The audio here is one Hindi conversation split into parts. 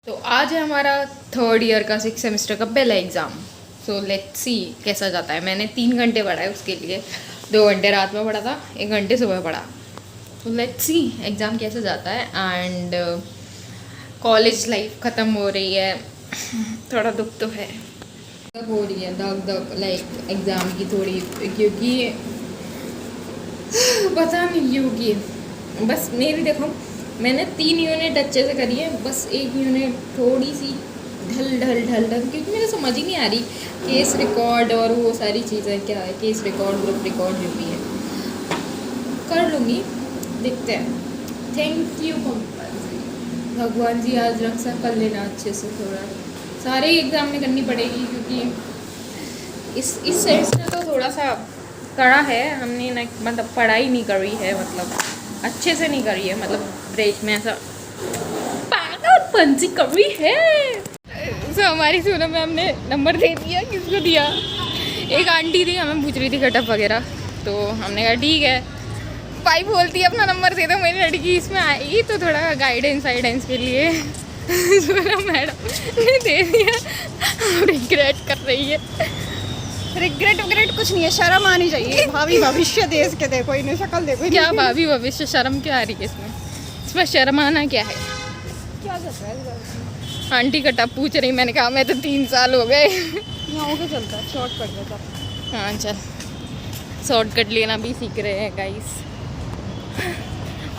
तो आज है हमारा थर्ड ईयर का 6 सेमेस्टर का पहला एग्ज़ाम। सो लेट्स सी कैसा जाता है। मैंने 3 घंटे पढ़ा है उसके लिए, 2 घंटे रात में पढ़ा था, 1 घंटे सुबह पढ़ा। तो लेट्स सी एग्ज़ाम कैसा जाता है। एंड कॉलेज लाइफ ख़त्म हो रही है, थोड़ा दुख तो है, हो रही है दग लाइक एग्ज़ाम की थोड़ी, क्योंकि पता नहीं क्योंकि बस मेरी देखो, मैंने 3 यूनिट अच्छे से करी है, बस 1 यूनिट थोड़ी सी ढल क्योंकि मुझे समझ ही नहीं आ रही केस रिकॉर्ड और वो सारी चीज़ें क्या है, केस रिकॉर्ड ग्रुप रिकॉर्ड जो भी है कर लूँगी, देखते हैं। थैंक यू भगवान जी, आज रक्षा कर लेना अच्छे से। थोड़ा सारे एग्ज़ाम में करनी पड़ेगी क्योंकि इस सेमेस्टर तो थोड़ा सा कड़ा है। हमने ना मतलब पढ़ाई नहीं करी है, मतलब अच्छे से नहीं करी है, मतलब ब्रेक में ऐसा पंची करी है। सो हमारी सोनम मैम ने नंबर दे दिया। किसको दिया? एक आंटी थी, हमें पूछ रही थी कटअप वगैरह, तो हमने कहा ठीक है भाई, बोलती है अपना नंबर दे दो, मेरी लड़की इसमें आएगी तो थोड़ा गाइडेंस वाइडेंस के लिए। सोनम मैडम ने दे दिया, रिग्रेट कर रही है। रिग्रेट वगैरह कुछ नहीं है, शर्म आनी चाहिए। भावी भविष्य देश के देखो, इन्हें शक्ल देखो। क्या भावी भविष्य, शर्म क्या आ रही है इसमें शर्म आना क्या है? क्या चल रहा है? आंटी का टप पूछ रही, मैंने कहा मैं तो 3 साल हो गए। यहाँ होके चलता है, शॉर्टकट में सब। हाँ चल, शॉर्टकट लेना भी सीख रहे हैं गाइस।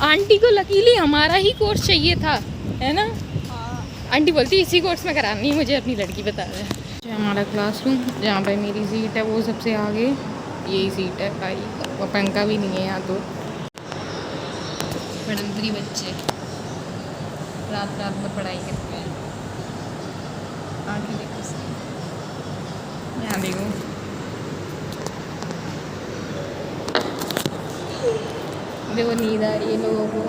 आंटी को लकीली हमारा ही कोर्स चाहिए था, है ना? हाँ। आंटी बोलती इसी कोर्स में करानी है मुझे, अपनी लड़की बता रहे हैं। हमारा क्लासरूम, जहाँ पे मेरी सीट है वो सबसे आगे, यही सीट है भाई, वो पंखा भी नहीं है यहाँ तो। बड़ंदरी बच्चे रात रात भर पढ़ाई करते हैं। आगे देखो, यहाँ देखो, देखो नींद आ रही है लोगों को।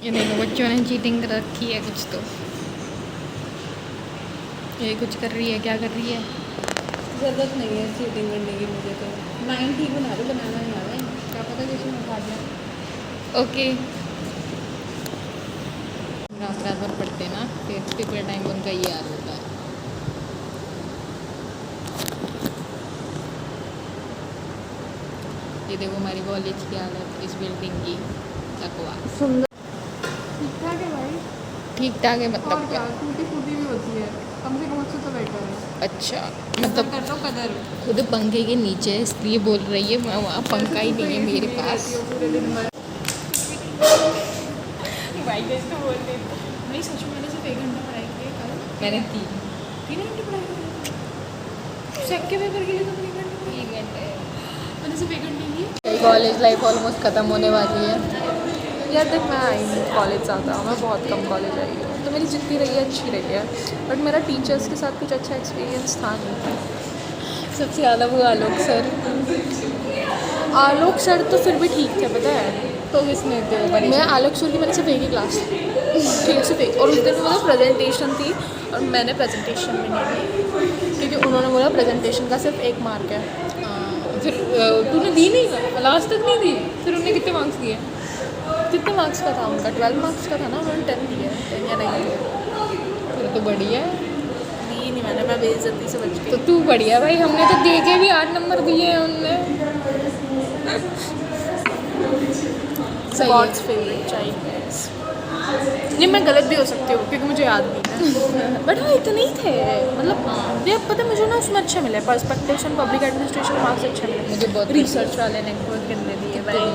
ये देखो बच्चों ने चीटिंग कर रखी है कुछ तो, ये कुछ कर रही है, क्या कर रही है? ज़रूरत नहीं है चीटिंग करने की, मुझे तो माइंड ठीक बना दो, बनाना नहीं आ रहा है, क्या पता किसी में खा दिया। ओके, रात रात भर पढ़ते ना, फिर पेपर टाइम उनका ये हाल होता है। ये देखो हमारी कॉलेज की हालत, इस बिल्डिंग की बकवास। सुंदर ठीक ठाक है भाई, ठीक ठाक है मतलब क्या? टूटी फूटी भी होती है, कम से कम उससे तो बेटर है। अच्छा, मतलब कर लो कदर। खुद पंखे के नीचे है इसलिए बोल रही है, मैं वहाँ पंखा ही नहीं है मेरे पास। पूरे दिन भर भाई तो बोल रही नहीं, सच में मैंने सिर्फ 1 घंटा पढ़ाई की है कल। मैंने 3 घंटे पढ़ाई की, सेक के पेपर के लिए तो 3 घंटे, मैंने सिर्फ 1 घंटे की। कॉलेज लाइफ ऑलमोस्ट ख़त्म होने वाली है। यार देख, मैं आई हूँ कॉलेज ज़्यादा, मैं बहुत कम कॉलेज आई हूँ, तो मेरी जितनी रही है अच्छी रही है, बट मेरा टीचर्स के साथ कुछ अच्छा एक्सपीरियंस था नहीं। सबसे ज़्यादा वो आलोक सर। आलोक सर तो फिर भी ठीक थे, पता है। तो किसने थे वो? मैं आलोक सर की मैंने सिर्फ एक ही क्लास थी, ठीक है, सिर्फ एक, और उस दिन मतलब प्रेजेंटेशन थी और मैंने प्रेजेंटेशन में नहीं दी, क्योंकि उन्होंने बोला प्रेजेंटेशन का सिर्फ 1 मार्क है। फिर तूने दी नहीं, लास्ट तक नहीं दी? फिर उन्होंने कितने मार्क्स दिए? कितने मार्क्स का था उनका? 12 मार्क्स का था ना, उन्होंने 10 दिए, 10 या नहीं दिए। फिर तो बढ़िया है। दी नहीं मैंने, मैं बेइज्जती से बच तो गई। तू बढ़िया भाई, हमने तो दे के भी 8 नंबर दिए हैं उनने। सही है। God's favourite child. नहीं, मैं गलत भी हो सकती हूँ क्योंकि मुझे याद नहीं है, बट हाँ इतने ही थे, मतलब ये पता है मुझे ना उसमें अच्छे मिले, perspectives and public administration marks अच्छे मिले। मुझे बहुत रिसर्च वाले ने बहुत गंदे दिए भाई,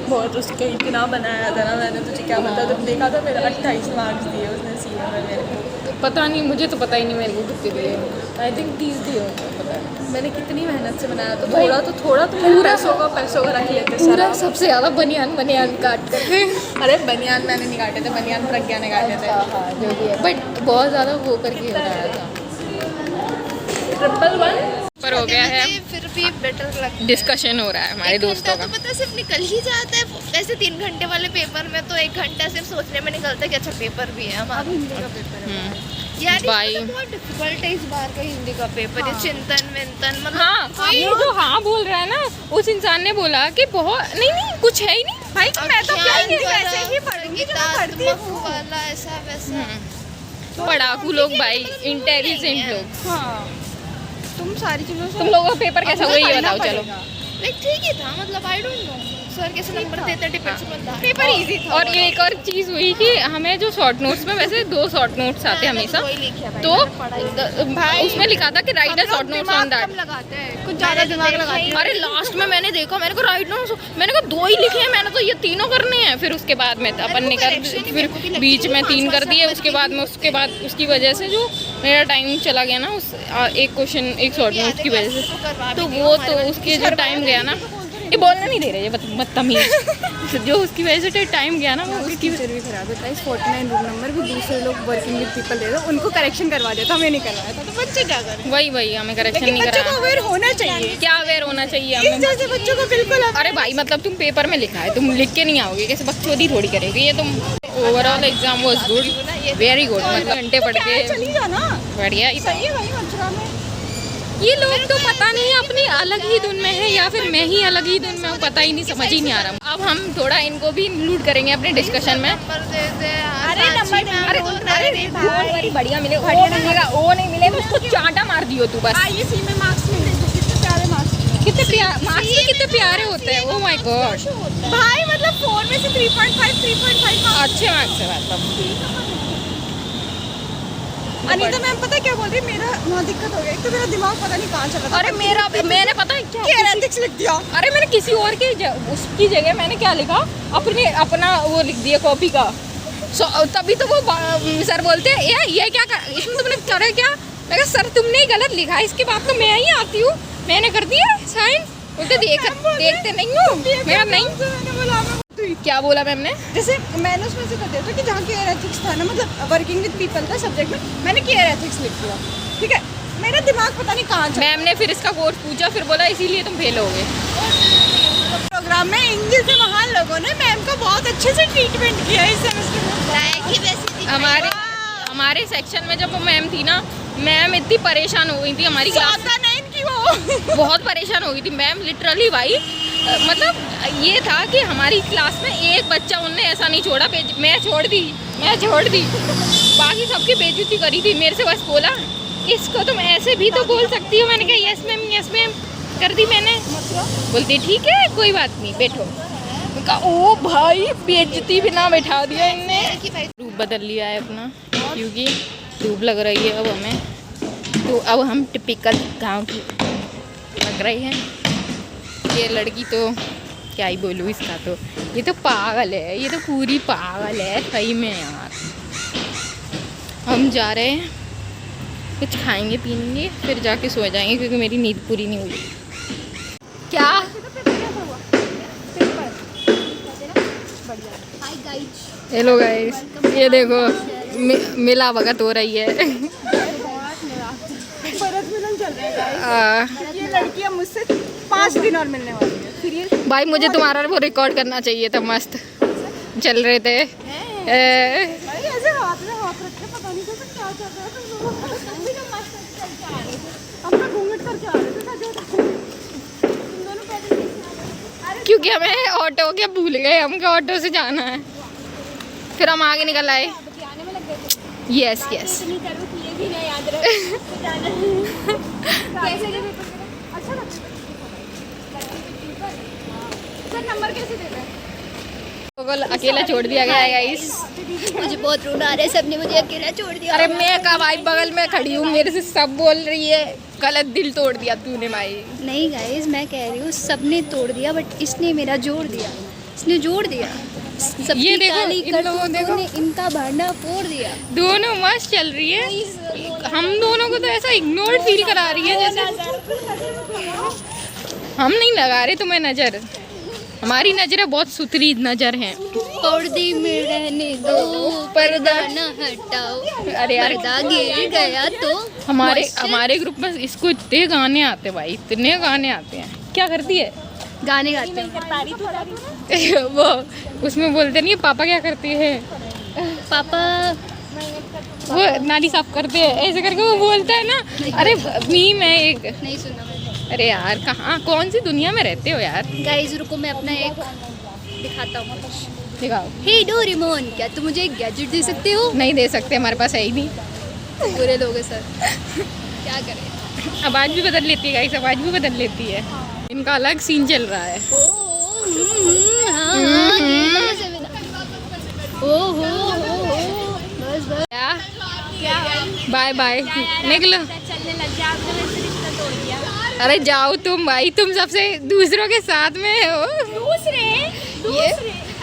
बहुत उसके इतना बनाया था ना मैंने, तुझे क्या पता, जब देखा था मेरा 28 मार्क्स दिए उसने सीए में मेरे को। पता नहीं, मुझे तो पता ही नहीं मेरे को कितने दिए। आई थिंक 30 दिए होंगे, पता है। मैंने कितनी मेहनत से बनाया, तो थोड़ा तो पैसों का रख लेते पूरा सर। सबसे ज़्यादा बनियान काट करके। अरे बनियान मैंने नहीं काटे थे, बनियान प्रज्ञा ने काटे थे। हाँ जो भी है, बट बहुत ज़्यादा वो करके बनाया था। 111 पर हो गया है, फिर भी बेटर लगता है। डिस्कशन हो रहा है हमारे दोस्तों का। तो पता सिर्फ निकल ही जाता है, वैसे 3 घंटे वाले पेपर में तो 1 घंटा सिर्फ सोचने में निकलता है कि अच्छा पेपर भी है हमारा। हिंदी का पेपर है यार भाई। इसमें तो बहुत डिफिकल्ट है इस बार का हिंदी का पेपर, ये चिंतन विंतन, मतलब हाँ, ये जो हाँ बोल रहा है ना, उस इंसान ने बोला कि बहुत नहीं कुछ है ही नहीं भाई, मैं तो क्या ही नहीं, वैसे ही पढ़ूंगी जो मैं पढ़ती हूँ वाला ऐसा वैसा। पढ़ाकू लोग भाई, इंटेलिजेंट लोग। हाँ, तुम सारी चीज़ों से तुम लोगों का पेपर कैसा हुआ ये बताओ। चलो लाइक ठीक ही था, मतलब आई डोंट नो सर कैसे नंबर देते depends on that. Paper easy था। और ये एक और चीज़ हुई कि हमें जो शॉर्ट नोट्स में, वैसे 2 शॉर्ट नोट्स आते हैं हमेशा, तो उसमें लिखा था कि right the short notes on that. लगाते हैं, कुछ ज़्यादा दिमाग लगाते हैं। अरे लास्ट में मैंने देखा, मैंने कहा राइट नोट्स, मैंने कहा 2 ही लिखे हैं, मैंने तो ये 3 करने हैं। फिर उसके बाद में अपन ने कर, फिर बीच में 3 कर दिए, उसके बाद उसकी वजह से जो मेरा टाइम चला गया ना, उस एक क्वेश्चन, एक शॉर्ट नोट की वजह से, तो वो तो उसके जो टाइम गया ना, ये बोलना नहीं दे रहे, ये बदतमीज जो उसकी वजह से टाइम गया ना, वो उसकी टीचर भी खराब है गाइस। 49 रूम नंबर भी दूसरे लोग वर्किंग विद पीपल दे दो, उनको करेक्शन करवा देता, हमें नहीं करवाया था। तो बच्चे क्या करें? वही हमें करेक्शन नहीं बच्चों को करा। अवेयर होना चाहिए। क्या अवेयर होना चाहिए इस हमें? जैसे बच्चों को बिल्कुल अरे भाई मतलब तुम पेपर में लिखा है, तुम लिख के नहीं आओगे, कैसे बकचोदी थोड़ी करेगी ये तुम। Overall exam was good, very good, मतलब घंटे पढ़ के चली जाना बढ़िया। सही है भाई, मथुरा में ये लोग तो पता नहीं अपनी अलग ही धुन में है या फिर मैं ही अलग ही धुन में हूँ, पता ही नहीं, समझ ही नहीं आ रहा। अब हम थोड़ा इनको भी इंक्लूड करेंगे अपने डिस्कशन में। नंबर दे दे यार, अरे नंबर अरे बढ़िया मिले, वो नहीं मिलेगा, वो नहीं मिलेगा, उसको चांटा मार दियो तू बस। IEC में मार्क्स मिले, कितने प्यारे मार्क्स, कितने मार्क्स भी कितने प्यारे होते हैं। ओह माय गॉड भाई मतलब 4 में से 3.5 अच्छे मार्क्स है मतलब। अनीता मैम पता क्या बोल रही है, मेरा वहाँ दिक्कत हो गया, एक तो मेरा दिमाग पता नहीं कहाँ चला था। अरे मैंने पता है क्या, एथिक्स लिख दिया। अरे मैंने किसी और के उसकी जगह मैंने क्या लिखा, अपना वो लिख दिया कॉपी का। तभी तो वो सर बोलते हैं ये क्या इसमें तुमने करा क्या? मैं कहा सर तुमने ही गलत लिखा है, इसके बाद तो मैं ही आती हूँ, मैंने कर दिया साइन। बोलते देखते नहीं हो मेरा नहीं। क्या बोला मैम ने? जैसे मैंने उसमें से कर दिया था कि जहाँ केयर एथिक्स था ना, मतलब वर्किंग विद पीपल का सब्जेक्ट में, मैंने केयर एथिक्स लिख दिया, ठीक है। मेरा दिमाग पता नहीं कहाँ चला। मैम ने फिर इसका कोर्स पूछा, फिर बोला इसीलिए तुम फेल हो गए। प्रोग्राम में इंग्लिश से महान लोगों ने मैम का बहुत अच्छे से ट्रीटमेंट किया इस सेमेस्टर में। हमारे सेक्शन में जब वो मैम थी ना, मैम इतनी परेशान हो गई थी हमारी क्लास में, बहुत परेशान हो गई थी मैम लिटरली भाई। मतलब ये था कि हमारी क्लास में एक बच्चा उनने ऐसा नहीं छोड़ा, मैं छोड़ दी, बाकी सबकी बेइज्जती करी थी। मेरे से बस बोला इसको तुम ऐसे भी तो बोल सकती हो। मैंने कहा यस मैम कर दी मैंने। बोलती ठीक है कोई बात नहीं बैठो। मैंने कहा ओ भाई बेइज्जती भी ना बैठा दिया इनने। रूप बदल लिया है अपना, क्योंकि धूप लग रही है अब हमें, तो अब हम टिपिकल गांव की लग रही है। ये लड़की तो क्या ही बोलूँ इसका, तो ये तो पागल है, ये तो पूरी पागल है सही में यार। हम जा रहे हैं, कुछ खाएंगे पीएंगे फिर जाके सो जाएंगे, क्योंकि मेरी नींद पूरी नहीं हुई। क्या हेलो गाइस, ये देखो मिला भगत हो रही है। भरत मिलन चल रहा है। ये लड़कियां मुझसे 5 दिन और मिलने वाली है। फिर ये भाई मुझे तुम्हारा वो रिकॉर्ड करना चाहिए था, मस्त चल रहे थे। ऐसे हाथ में हाथ रख के पता नहीं कैसे क्या चल रहा है। हम तो घूंघट करके आ रहे थे। क्योंकि हमें ऑटो क्या भूल गए, हमको ऑटो से जाना है, फिर हम आगे निकल आए। यस नंबर कैसे दे रहे हैं? अकेला छोड़ दिया गया है गाइस। मुझे बहुत रोना आ रहा है, सबने मुझे अकेला छोड़ दिया। अरे मैं का भाई बगल में खड़ी हूँ, मेरे से सब बोल रही है गलत, दिल तोड़ दिया तूने भाई। नहीं गाइस मैं कह रही हूँ सबने तोड़ दिया, बट इसने मेरा जोड़ दिया, इसने जोड़ दिया। ये देखो इन लोगों देखो, इनका भांडा फोड़ दिया। दोनों मस्त चल रही है, हम दोनों को तो ऐसा इग्नोर्ड फील करा रही है जैसे हम नहीं लगा रहे तुम्हें नजर। हमारी नजरें बहुत सुथरी नजर हैं। पर्दे में रहने दो, पर्दा न हटाओ। अरे यार पर्दा गिर गया तो हमारे ग्रुप में इसको इतने गाने आते भाई, इतने गाने आते हैं। क्या करती है? गाने गाते हैं। वो उसमें बोलते नहीं पापा क्या करते हैं, पापा वो नाली साफ करते हैं ऐसे करके वो बोलता है ना। अरे मीम है एक, नहीं सुना मैंने। अरे यार कहाँ कौन सी दुनिया में रहते हो यार। गाइस रुको मैं अपना एक दिखाता हूँ। दिखाओ। हे डोरेमोन, क्या तुम मुझे एक गैजेट दे सकते हो? नहीं दे सकते, हमारे पास है ही नहीं। बुरे लोग हैं सर, क्या करें। आवाज़ भी बदल लेती है गाइस, आवाज़ भी बदल लेती है। इनका अलग सीन चल रहा है। बस बस। क्या बाय बाय, निकलो। चलने लग जा, आपने मेरे से रिश्ता तोड़ दिया। अरे जाओ तुम भाई, तुम सबसे दूसरों के साथ में हो। दूसरे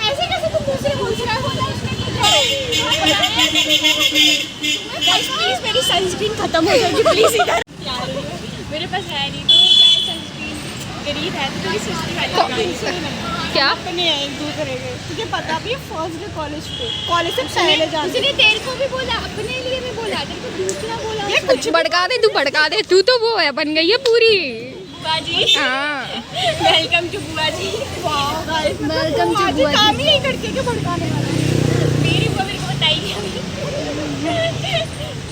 ऐसे कैसे तुम दूसरे बोल रहे हो? प्लीज मेरी सनस्क्रीन खत्म हो जाएगी, प्लीज इधर। मेरे पास है नहीं तो क्या है, सनस्क्रीन गरीब है तो सस्ती वाली क्या अपने हैं एक दूसरे के, तुझे पता भी है फर्स्ट डे कॉलेज से पहले जाने। उसने तेरे को भी बोला, अपने लिए भी बोला, तेरे को दूसरा बोला। ये कुछ भड़का दे, तू भड़का दे, तू तो वो है, बन गई है पूरी। बुआ जी, हाँ वेलकम टू बुआ जी। वाओ गाइस, वेलकम टू बुआ काम जी। ही यही करके के भड़काने वाला है। मेरी बुआ मेरे को बताई अभी।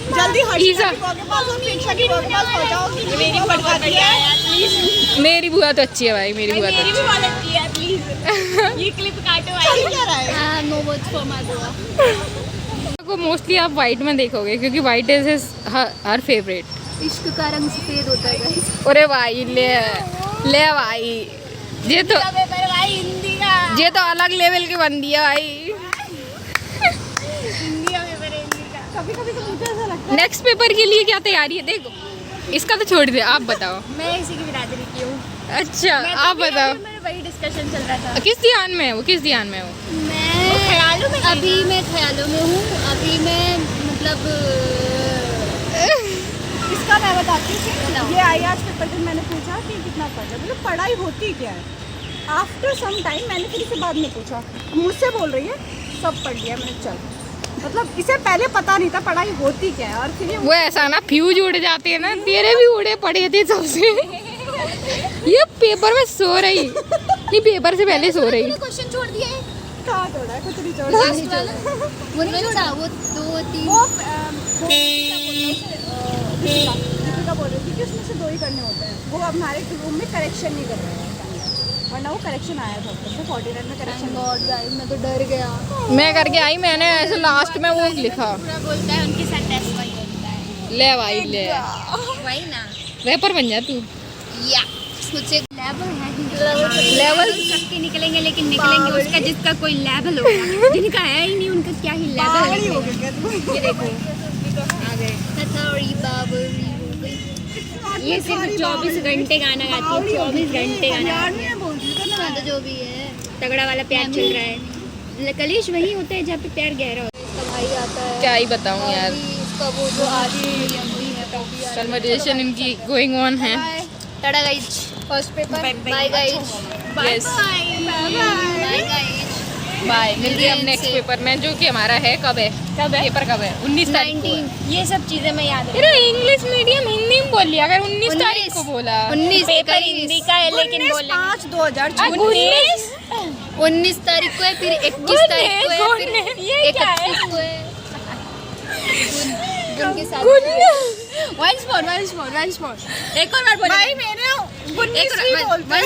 जल्दी ईसा। हर्षिता की बुआ के पास और प्रेक्षा की बुआ के पास पहुंचाओ कि मेरी बुआ बुआ भड़काती है। प्लीज, मेरी बुआ तो अच्छी है भाई, मेरी बुआ तो मेरी अच्छी भी बहुत अच्छी है, प्लीज ये क्लिप काटो। चल क्या रहा है? हाँ, नो वर्ड्स फॉर माय बुआ। है। को मोस्टली आप वाइट में देखोगे क्योंकि वाइट इज हर फेवरेट। इश्क का रंग सफेद होता है गाइस। अरे भाई ले भाई, ये तो पेपर भाई हिंदी का, ये तो अलग लेवल की बंदी है भाई। हिंदी का पेपर है, हिंदी का। कभी कभी तो मुझे ऐसा लगता नेक्स्ट पेपर के लिए क्या तैयारी है? देखो इसका तो छोड़ दे, आप बताओ। मैं इसी की बिरादरी की हूँ। अच्छा मैं तो आप भी बताओ, अभी मेरा वही डिस्कशन चल रहा था। किस ध्यान में है वो, किस ध्यान में है वो? मैं ख्यालों में, अभी मैं ख्यालों में हूँ। अभी मैं मतलब इसका मैं बताती हूँ। ये आई आज पेपर जब मैंने पूछा कि कितना पढ़ा, मतलब पढ़ाई होती क्या है। आफ्टर सम टाइम मैंने फिर इसे बाद में पूछा, मुझसे बोल रही है सब पढ़ लिया। मैंने चल, मतलब इसे पहले पता नहीं था पढ़ाई होती क्या है। और फिर ये वो ऐसा ना फ्यूज उड़ जाते हैं ना, तेरे भी उड़े पड़े थे सबसे। ये पेपर में सो रही नहीं, पेपर से पहले सो रही। क्वेश्चन छोड़ दिया है। कहाँ छोड़ा है, कुछ नहीं छोड़ा। लास्ट वाला वो नहीं छोड़ा, वो 2 3 वो दीपिका बोल रही थी कि उसमें से 2 ही करने होते हैं। वो अब हमारे रूम में करेक्शन नहीं कर रहे हैं, वरना वो करेक्शन आया था ऊपर से 49 में करेक्शन। गॉड गाइस, मैं तो डर गया। मैं करके आई, मैंने ऐसे लास्ट में वो लिखा। पूरा बोलता है उनके साथ टेस्ट वही होता है। ले भाई ले, वही ना, रैपर बन जा तू। या मुझे लेवल है, लेवल सबके निकलेंगे, लेकिन निकलेंगे उसका जिसका कोई लेवल होगा। जिनका है ही नहीं उनका क्या ही लेवल पागल ही हो है। गया तुम। ये देखो आ गए हथौड़ी बाबरी हो गई। ये सिर्फ 24 घंटे गाना गाती है, 24 घंटे गाना यार गाती है। मैं बोल रही थी ना, हाँ, तो जो भी है तगड़ा वाला प्यार चल रहा है। कलेश वही होता है जहाँ पे प्यार गहरा होता है। इसका भाई आता है, क्या ही बताऊं यार, इसका वो जो आदमी है। कन्वर्सेशन इनकी गोइंग ऑन है। Tata guys, first paper, bye guys, yes bye guys. Bye, मिलते हैं हम नेक्स्ट पेपर में, जो कि हमारा है कब है, पेपर कब है? 19 तारीख को है। 19 ये सब चीजें मैं याद तेरा इंग्लिश मीडियम हिंदी में बोल लिया अगर 19 तारीख को बोला। 19 पेपर हिंदी का है, लेकिन 19/5/2024। 19 तारीख को है, फिर 21 तारीख को है, फिर 31 को है। गुण के साथ once more एक और बार बोलो भाई मैंने 19 ही बोलते हैं।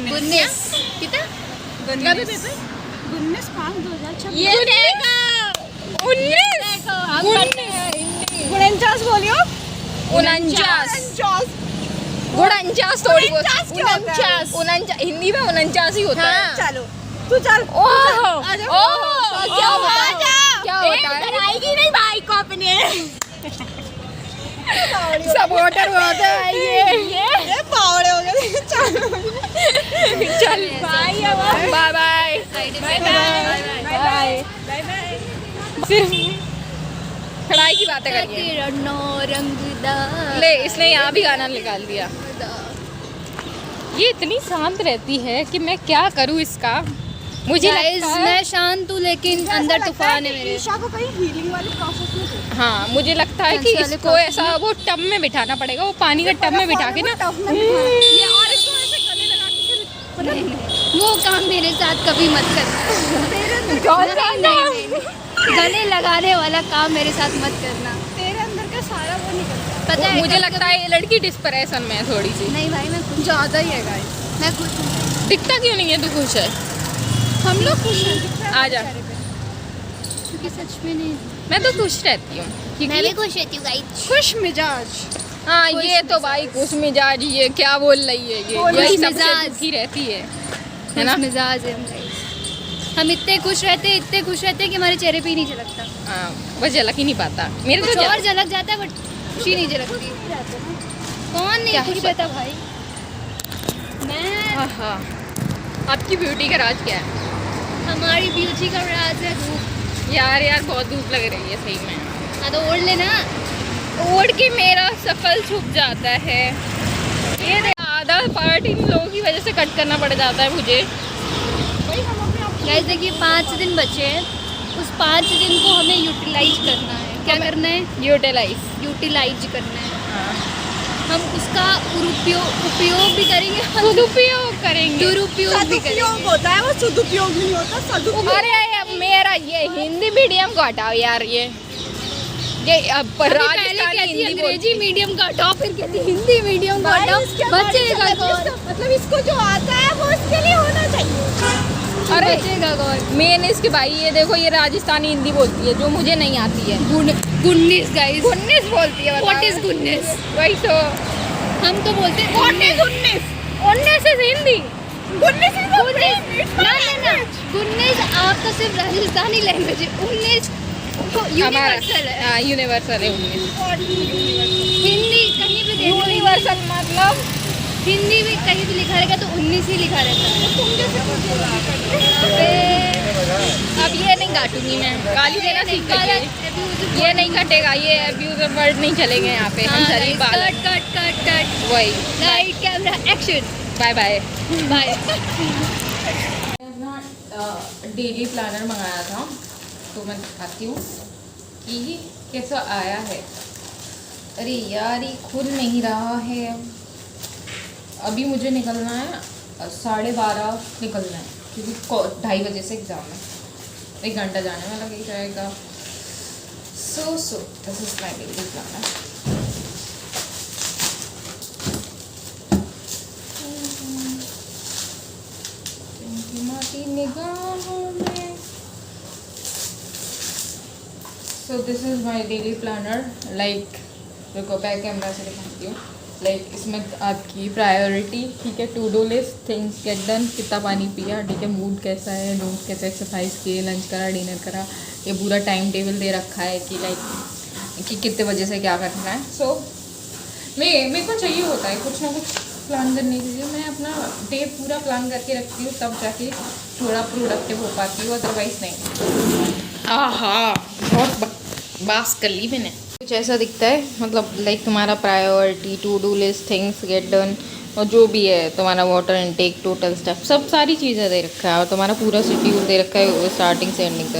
गुन्नेस कितना कब है पेपर? 19/5/2026। ये देखो 19 हम पढ़ते हैं हिंदी। 49 बोलियो। 49 49 थोड़ी बहुत 49 हिंदी में 49 ही होता है। चलो तू चल। ओह आजा। ओह क्या होता है, क्या होता है? आएगी नहीं भाई को अपने। सपोर्टर होता है ये पावड़े हो गए। चलो चल बाय बाय बाय। सिर्फ पढ़ाई की बातें करिए। ले इसने यहाँ भी गाना निकाल दिया। ये इतनी शांत रहती है कि मैं क्या करूँ इसका। मुझे लगता है मैं शांत हूँ, लेकिन अंदर तूफान है मेरे। ईशा को कहीं हीलिंग वाले प्रोसेस में थी। हाँ मुझे लगता है कि अच्छा, इसको ऐसा वो टब में बिठाना पड़ेगा, वो पानी का टब में बिठा के ना। ये और इसको ऐसे गले लगा के फिर वो काम मेरे साथ कभी मत करना। नहीं, गले लगाने वाला काम मेरे साथ मत करना। तेरे अंदर का सारा वो निकलता पता है मुझे लगता है ये लड़की डिस्प्रेशन में है थोड़ी सी। नहीं भाई, मैं खुश, ज्यादा ही है गाइस। मैं खुश हूँ। दिखता क्यों नहीं है तू खुश है? हम लोग खुश हैं। आ जा। क्योंकि सच में नहीं, मैं तो खुश रहती हूँ मैं भी खुश रहती हूँ गाइस। खुश मिजाज। हाँ ये तो भाई खुश मिजाज, ये क्या बोल रही है ये, यही सबसे मिजाज। दुखी रहती है ना। खुश मिजाज है हम guys। हम इतने खुश रहते हैं कि हमारे चेहरे पे ही नहीं झलकता। हाँ बस झलक ही नहीं पाता मेरे तो कुछ और झलक जाता है बट खुशी नहीं झलकती। कौन नहीं खुश रहता भाई? मैं, हाँ आपकी ब्यूटी का राज क्या है? हमारी ब्यूटी का राज है धूप। यार बहुत धूप लग रही है सही में। हाँ तो ओढ़ लेना। ओढ़ के मेरा शकल छुप जाता है। ये आधा पार्ट इन लोगों की वजह से कट करना पड़ जाता है मुझे। गाइस देखिए 5 दिन बचे हैं, उस 5 दिन को हमें यूटिलाइज करना है। क्या करना है? यूटिलाइज करना है। हम उसका उपयोग भी करेंगे, सदुपयोग करेंगे। दुरुपयोग भी करेंगे। होता है वो, सदुपयोग नहीं होता, सदुपयोग। अरे अब मेरा ये हिंदी मीडियम को हटाओ यार, ये अब पहले राजस्थानी कहती हिंदी अंग्रेजी मीडियम का हटाओ, फिर कहती हिंदी मीडियम का हटाओ। बचेगा कौन? मतलब इसको जो आता है वो उसके लिए होना चाहिए। अरे बचेगा कौन? मेन इसके भाई ये देखो, ये राजस्थानी हिंदी बोलती है जो मुझे नहीं आती है। गुन्नीस गाइस। उन्नीस बोलती है। व्हाट इज गुन्नीस? वही तो हम तो बोलते हैं उन्नीस उन्नीस इज हिंदी। गुन्नीस ना गुन्नीस आपका सिर्फ राजस्थानी लैंग्वेज है। 19 यूनिवर्सल है। हाँ यूनिवर्सल है 19। हिंदी कहीं भी देखो, यूनिवर्सल मतलब हिंदी में कहीं भी लिखा रहेगा तो 19 ही लिखा रहता है। तुम अब ये नहीं काटूंगी मैं, गाली देना सीख गई। ये नहीं कटेगा, ये अब्यूज़िव वर्ड नहीं चलेंगे यहाँ पे। हम शरीफ बाल हैं। कट वही। Light camera action. Bye bye. Bye. अपना डेली प्लानर मंगाया था तो मैं दिखाती हूँ कि कैसा आया है। अरे यार ये खुल नहीं रहा है। अभी मुझे निकलना है 12:30 निकलना है क्योंकि 2:30 बजे से एग्ज़ाम है। 1 घंटा जाने में लग ही जाएगा। So this is my daily planner. So this is my daily planner. Like देखो बैक कैमरा से दिखाती हूँ। लाइक इसमें आपकी प्रायोरिटी, ठीक है, to do list, things get done, कितना पानी पिया, ठीक है, मूड कैसा है, डोंट कैसे, एक्सरसाइज किए, लंच करा, डिनर करा, ये पूरा टाइम टेबल दे रखा है कि लाइक कि कितने बजे से क्या करना है। सो मेरे को चाहिए होता है कुछ ना कुछ प्लान करने के लिए। मैं अपना डे पूरा प्लान करके रखती हूँ तब जाके थोड़ा प्रोडक्टिव हो पाती हूँ, अदरवाइज़ नहीं। आहा बहुत बात कर ली मैंने। कुछ ऐसा दिखता है, मतलब लाइक तुम्हारा priority, to do list, things get done, और जो भी है तुम्हारा वाटर इनटेक, टोटल स्टेप, सब सारी चीज़ें दे रखा है और तुम्हारा पूरा शेड्यूल दे रखा है स्टार्टिंग से एंडिंग तक।